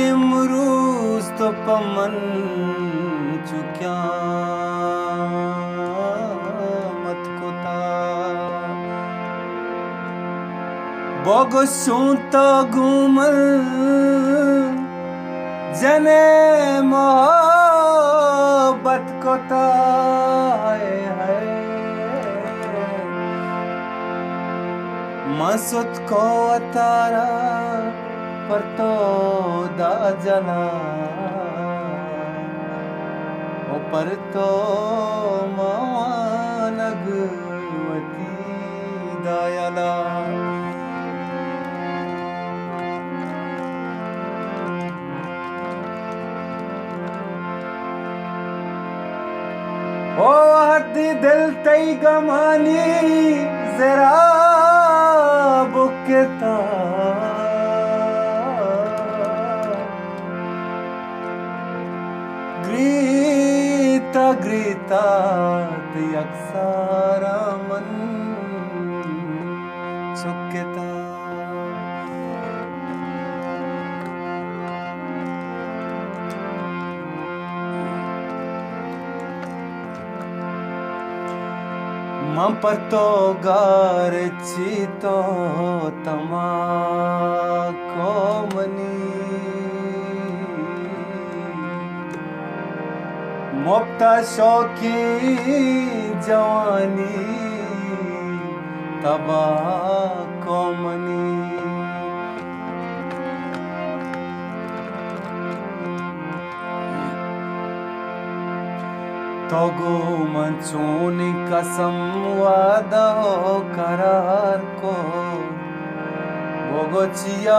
इमरूज तो पमन चुक्या मत कोता बोगो सूता घूमल जने मोहब्बत कोता है मसुत को तारा पर तो दा जला ओ पर तो मानगवती दयाला ओ हदी दिल तई गमानी जरा बुकता ग्रीता ग्रीता अक्सारा मन चुकता मंपतो गार चीतो तमा को मनी मोप्ता शौकी जवानी तबा को मनी तोगो मंचूनी कसम वादा हो करार को बोगो चिया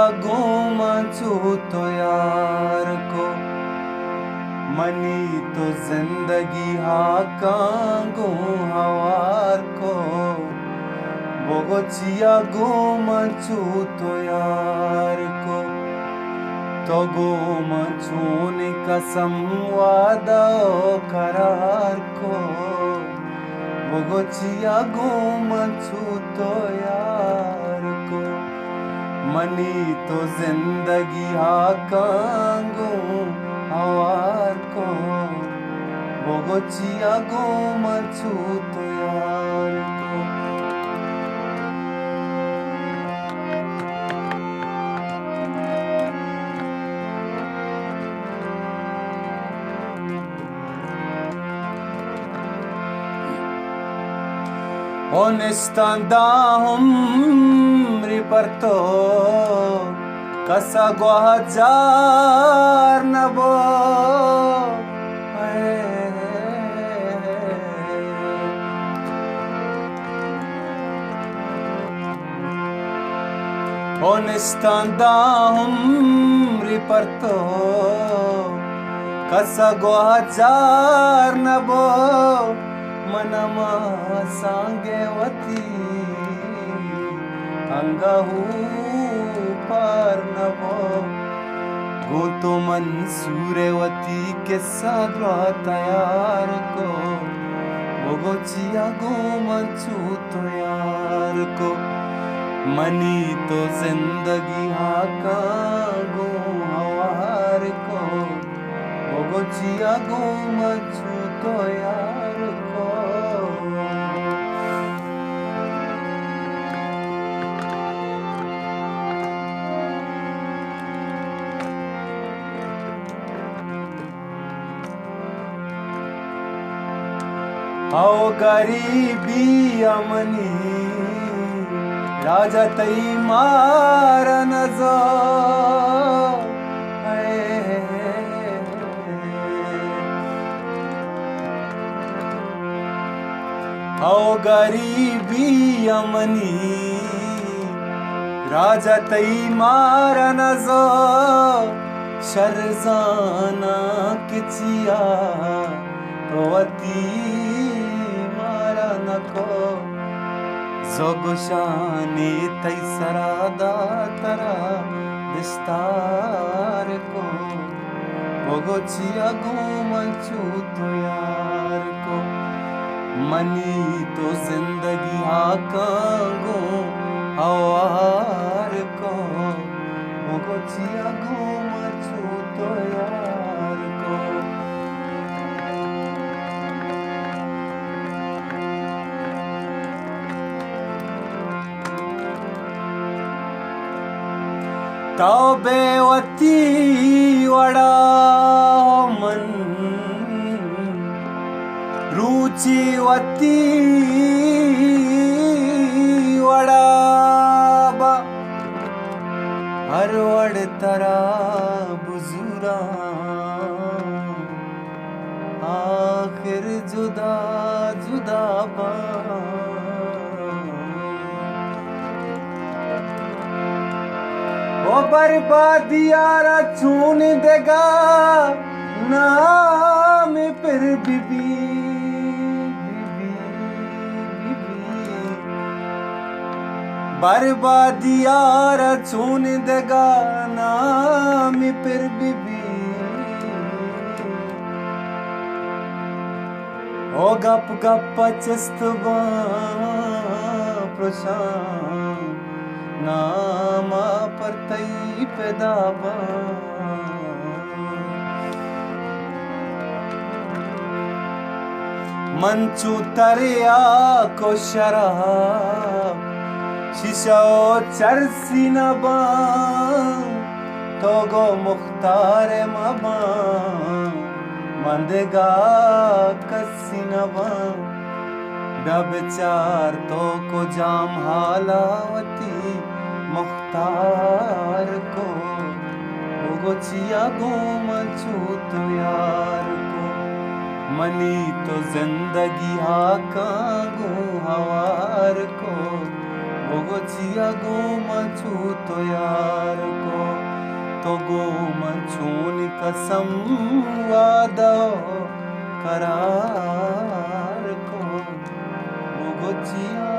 मंचू तो यार को मनी तो जिंदगी हाकांगू हवार को बोगो चिया मंचू तो यार को तोगो मंचूनी कसम वादा करार को बोगो चिया मंचू तो यार को मनी तो जिंदगी हाकांगू हवार को बोगो चिया मंचू तो यार को Onestanda riparto kasa guajar nabo Onestanda riparto kasa guajar nabo मनमा सांगेवती अंगहू पार नभो गोतो मन सूर्यवती के साद्वा तयार को बोगो चिया मंचू तो यार को मनी तो जिंदगी हाकांगू हवार को बोगो चिया मंचू तो यार को आओ गरीबी अमनी राजा तई मारन जो आओ गरीबी अमनी राजा तई मारन जो शरजाना किचिया वती नको जोगुशानी तई सरादा तरा विस्तार को बोगो चिया मंचू तो यार को मनी तो जिंदगी हाकांगो हवार को बोगो चिया घूम छू तो यार को तौबेवती वड़ा मन रुचिवती वड़ा बा हर वड़ तरा बुजुरा आखिर जुदा जुदा बा ओ बर्बादियारा छून देगा नाम फिर बीबी बर्बादियारा छून देगा नाम फिर बीबी ओ गप गप चस्तबा प्रशांत नामा पर तई पैदाबा मंचू तरिया को शराब शीशो चरसी नबा तो गो मुख्तार मबा मंदेगा कसी नबा बेचार तो को जाम हालावती मुख्तार को गोचिया घूम छू तो यार को मनी तो जिंदगी हाका गो हवार को गोचिया घूम छू तो यार को तो घूम छून कसम वादा करार को गोचिया